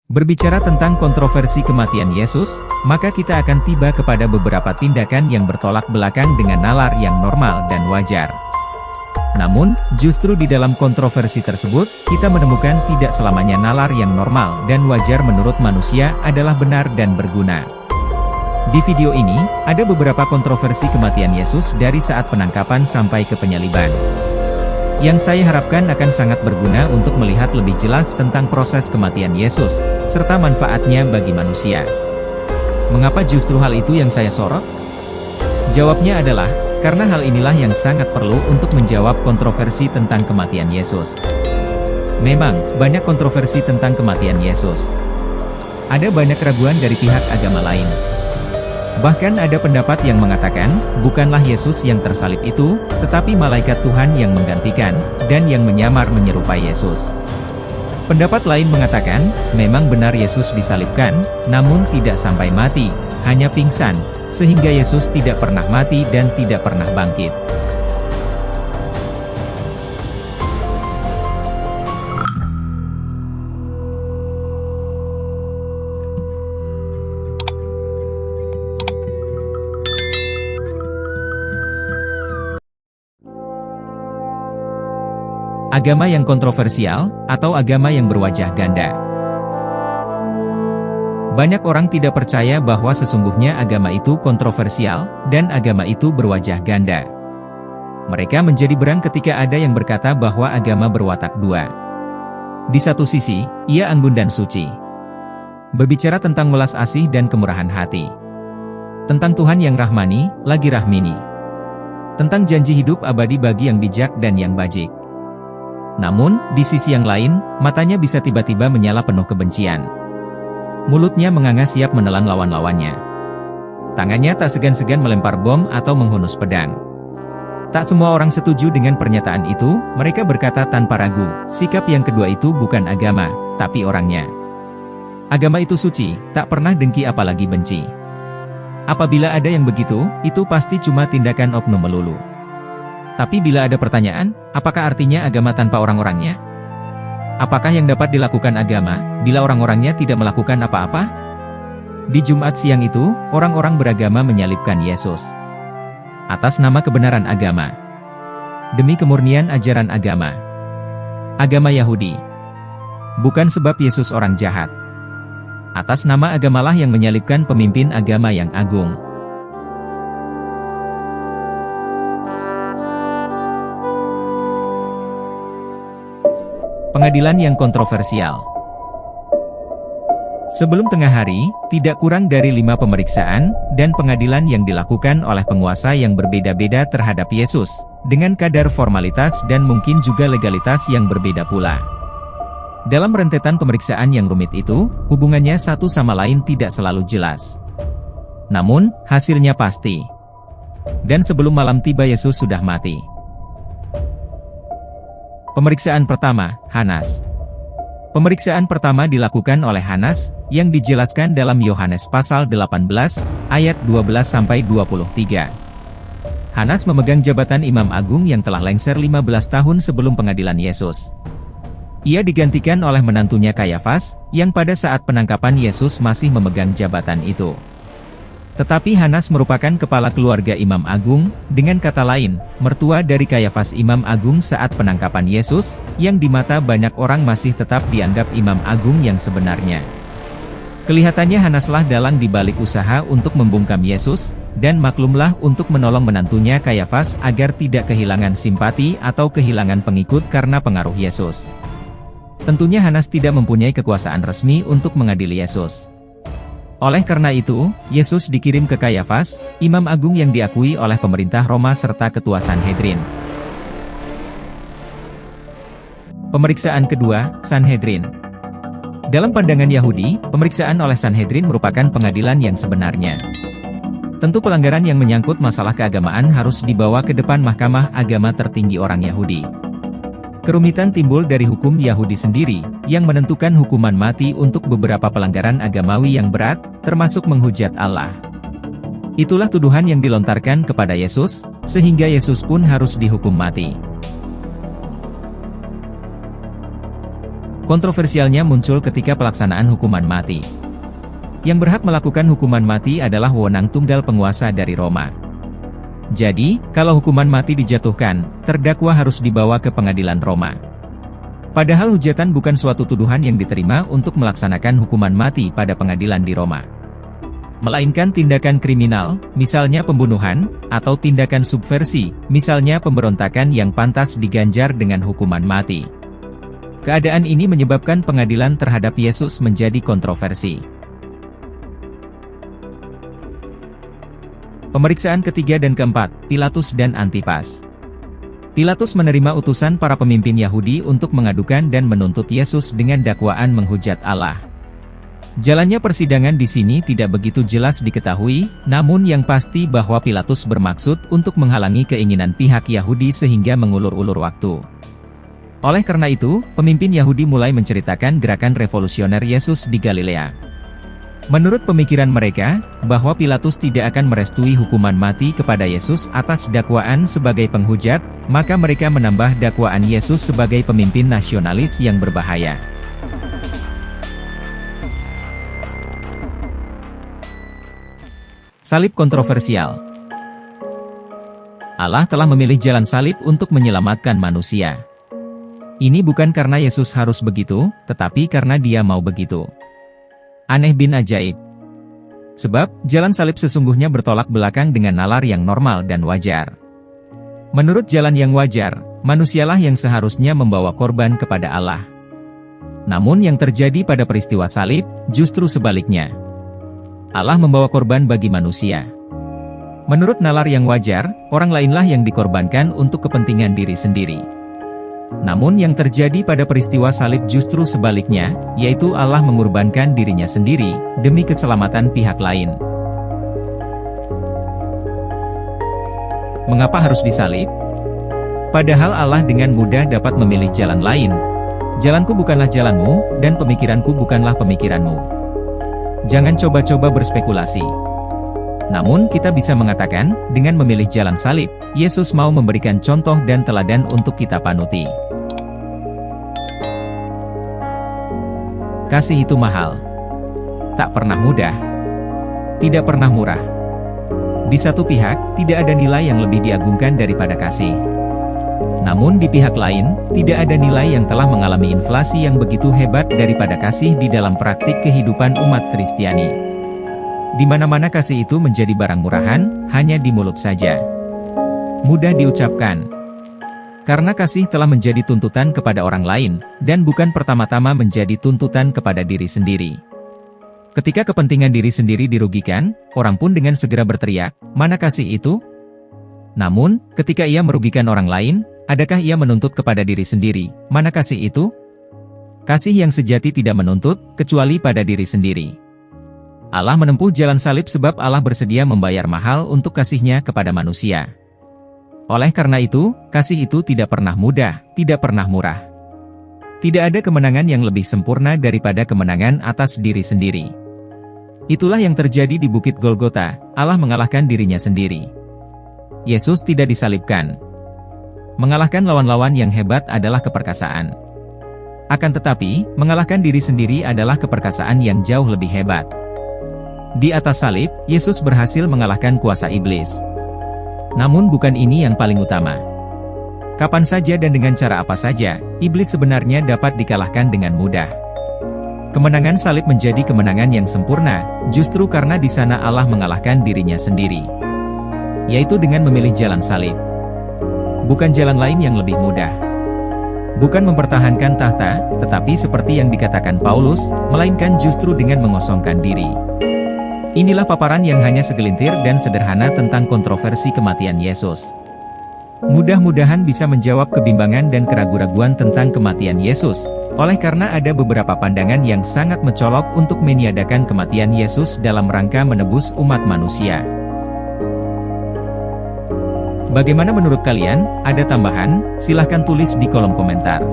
Berbicara tentang kontroversi kematian Yesus, maka kita akan tiba kepada beberapa tindakan yang bertolak belakang dengan nalar yang normal dan wajar. Namun, justru di dalam kontroversi tersebut, kita menemukan tidak selamanya nalar yang normal dan wajar menurut manusia adalah benar dan berguna. Di video ini, ada beberapa kontroversi kematian Yesus dari saat penangkapan sampai ke penyaliban, yang saya harapkan akan sangat berguna untuk melihat lebih jelas tentang proses kematian Yesus, serta manfaatnya bagi manusia. Mengapa justru hal itu yang saya sorot? Jawabnya adalah, karena hal inilah yang sangat perlu untuk menjawab kontroversi tentang kematian Yesus. Memang, banyak kontroversi tentang kematian Yesus. Ada banyak keraguan dari pihak agama lain. Bahkan ada pendapat yang mengatakan, bukanlah Yesus yang tersalib itu, tetapi malaikat Tuhan yang menggantikan, dan yang menyamar menyerupai Yesus. Pendapat lain mengatakan, memang benar Yesus disalibkan, namun tidak sampai mati, hanya pingsan, sehingga Yesus tidak pernah mati dan tidak pernah bangkit. Agama yang kontroversial, atau agama yang berwajah ganda. Banyak orang tidak percaya bahwa sesungguhnya agama itu kontroversial, dan agama itu berwajah ganda. Mereka menjadi berang ketika ada yang berkata bahwa agama berwatak dua. Di satu sisi, ia anggun dan suci. Berbicara tentang welas asih dan kemurahan hati. Tentang Tuhan yang rahmani, lagi rahmini. Tentang janji hidup abadi bagi yang bijak dan yang bajik. Namun, di sisi yang lain, matanya bisa tiba-tiba menyala penuh kebencian. Mulutnya menganga siap menelan lawan-lawannya. Tangannya tak segan-segan melempar bom atau menghunus pedang. Tak semua orang setuju dengan pernyataan itu, mereka berkata tanpa ragu, sikap yang kedua itu bukan agama, tapi orangnya. Agama itu suci, tak pernah dengki apalagi benci. Apabila ada yang begitu, itu pasti cuma tindakan oknum melulu. Tapi bila ada pertanyaan, apakah artinya agama tanpa orang-orangnya? Apakah yang dapat dilakukan agama, bila orang-orangnya tidak melakukan apa-apa? Di Jumat siang itu, orang-orang beragama menyalibkan Yesus. Atas nama kebenaran agama. Demi kemurnian ajaran agama. Agama Yahudi. Bukan sebab Yesus orang jahat. Atas nama agamalah yang menyalibkan pemimpin agama yang agung. Pengadilan yang kontroversial. Sebelum tengah hari, tidak kurang dari 5 pemeriksaan dan pengadilan yang dilakukan oleh penguasa yang berbeda-beda terhadap Yesus, dengan kadar formalitas dan mungkin juga legalitas yang berbeda pula. Dalam rentetan pemeriksaan yang rumit itu, hubungannya satu sama lain tidak selalu jelas. Namun, hasilnya pasti. Dan sebelum malam tiba Yesus sudah mati. Pemeriksaan pertama, Hanas. Pemeriksaan pertama dilakukan oleh Hanas, yang dijelaskan dalam Yohanes pasal 18, ayat 12-23. Hanas memegang jabatan Imam Agung yang telah lengser 15 tahun sebelum pengadilan Yesus. Ia digantikan oleh menantunya Kayafas, yang pada saat penangkapan Yesus masih memegang jabatan itu. Tetapi Hanas merupakan kepala keluarga Imam Agung, dengan kata lain, mertua dari Kayafas Imam Agung saat penangkapan Yesus, yang di mata banyak orang masih tetap dianggap Imam Agung yang sebenarnya. Kelihatannya Hanaslah dalang di balik usaha untuk membungkam Yesus, dan maklumlah untuk menolong menantunya Kayafas agar tidak kehilangan simpati atau kehilangan pengikut karena pengaruh Yesus. Tentunya Hanas tidak mempunyai kekuasaan resmi untuk mengadili Yesus. Oleh karena itu, Yesus dikirim ke Kayafas, Imam Agung yang diakui oleh pemerintah Roma serta ketua Sanhedrin. Pemeriksaan kedua, Sanhedrin. Dalam pandangan Yahudi, pemeriksaan oleh Sanhedrin merupakan pengadilan yang sebenarnya. Tentu pelanggaran yang menyangkut masalah keagamaan harus dibawa ke depan mahkamah agama tertinggi orang Yahudi. Kerumitan timbul dari hukum Yahudi sendiri, yang menentukan hukuman mati untuk beberapa pelanggaran agamawi yang berat, termasuk menghujat Allah. Itulah tuduhan yang dilontarkan kepada Yesus, sehingga Yesus pun harus dihukum mati. Kontroversialnya muncul ketika pelaksanaan hukuman mati. Yang berhak melakukan hukuman mati adalah wewenang tunggal penguasa dari Roma. Jadi, kalau hukuman mati dijatuhkan, terdakwa harus dibawa ke pengadilan Roma. Padahal hujatan bukan suatu tuduhan yang diterima untuk melaksanakan hukuman mati pada pengadilan di Roma, melainkan tindakan kriminal, misalnya pembunuhan, atau tindakan subversi, misalnya pemberontakan yang pantas diganjar dengan hukuman mati. Keadaan ini menyebabkan pengadilan terhadap Yesus menjadi kontroversi. Pemeriksaan ketiga dan keempat, Pilatus dan Antipas. Pilatus menerima utusan para pemimpin Yahudi untuk mengadukan dan menuntut Yesus dengan dakwaan menghujat Allah. Jalannya persidangan di sini tidak begitu jelas diketahui, namun yang pasti bahwa Pilatus bermaksud untuk menghalangi keinginan pihak Yahudi sehingga mengulur-ulur waktu. Oleh karena itu, pemimpin Yahudi mulai menceritakan gerakan revolusioner Yesus di Galilea. Menurut pemikiran mereka, bahwa Pilatus tidak akan merestui hukuman mati kepada Yesus atas dakwaan sebagai penghujat, maka mereka menambah dakwaan Yesus sebagai pemimpin nasionalis yang berbahaya. Salib kontroversial. Allah telah memilih jalan salib untuk menyelamatkan manusia. Ini bukan karena Yesus harus begitu, tetapi karena Dia mau begitu. Aneh bin ajaib. Sebab, jalan salib sesungguhnya bertolak belakang dengan nalar yang normal dan wajar. Menurut jalan yang wajar, manusialah yang seharusnya membawa korban kepada Allah. Namun yang terjadi pada peristiwa salib, justru sebaliknya. Allah membawa korban bagi manusia. Menurut nalar yang wajar, orang lainlah yang dikorbankan untuk kepentingan diri sendiri. Namun yang terjadi pada peristiwa salib justru sebaliknya, yaitu Allah mengorbankan dirinya sendiri, demi keselamatan pihak lain. Mengapa harus disalib? Padahal Allah dengan mudah dapat memilih jalan lain. Jalanku bukanlah jalanmu, dan pemikiranku bukanlah pemikiranmu. Jangan coba-coba berspekulasi. Namun kita bisa mengatakan, dengan memilih jalan salib, Yesus mau memberikan contoh dan teladan untuk kita panuti. Kasih itu mahal. Tak pernah mudah. Tidak pernah murah. Di satu pihak, tidak ada nilai yang lebih diagungkan daripada kasih. Namun di pihak lain, tidak ada nilai yang telah mengalami inflasi yang begitu hebat daripada kasih di dalam praktik kehidupan umat Kristiani. Di mana-mana kasih itu menjadi barang murahan, hanya di mulut saja. Mudah diucapkan. Karena kasih telah menjadi tuntutan kepada orang lain, dan bukan pertama-tama menjadi tuntutan kepada diri sendiri. Ketika kepentingan diri sendiri dirugikan, orang pun dengan segera berteriak, "Mana kasih itu?" Namun, ketika ia merugikan orang lain, adakah ia menuntut kepada diri sendiri, "Mana kasih itu?" Kasih yang sejati tidak menuntut, kecuali pada diri sendiri. Allah menempuh jalan salib sebab Allah bersedia membayar mahal untuk kasih-Nya kepada manusia. Oleh karena itu, kasih itu tidak pernah mudah, tidak pernah murah. Tidak ada kemenangan yang lebih sempurna daripada kemenangan atas diri sendiri. Itulah yang terjadi di Bukit Golgota, Allah mengalahkan dirinya sendiri. Yesus tidak disalibkan. Mengalahkan lawan-lawan yang hebat adalah keperkasaan. Akan tetapi, mengalahkan diri sendiri adalah keperkasaan yang jauh lebih hebat. Di atas salib, Yesus berhasil mengalahkan kuasa iblis. Namun bukan ini yang paling utama. Kapan saja dan dengan cara apa saja, iblis sebenarnya dapat dikalahkan dengan mudah. Kemenangan salib menjadi kemenangan yang sempurna, justru karena di sana Allah mengalahkan dirinya sendiri. Yaitu dengan memilih jalan salib. Bukan jalan lain yang lebih mudah. Bukan mempertahankan tahta, tetapi seperti yang dikatakan Paulus, melainkan justru dengan mengosongkan diri. Inilah paparan yang hanya segelintir dan sederhana tentang kontroversi kematian Yesus. Mudah-mudahan bisa menjawab kebimbangan dan keraguan-raguan tentang kematian Yesus, oleh karena ada beberapa pandangan yang sangat mencolok untuk meniadakan kematian Yesus dalam rangka menebus umat manusia. Bagaimana menurut kalian? Ada tambahan? Silahkan tulis di kolom komentar.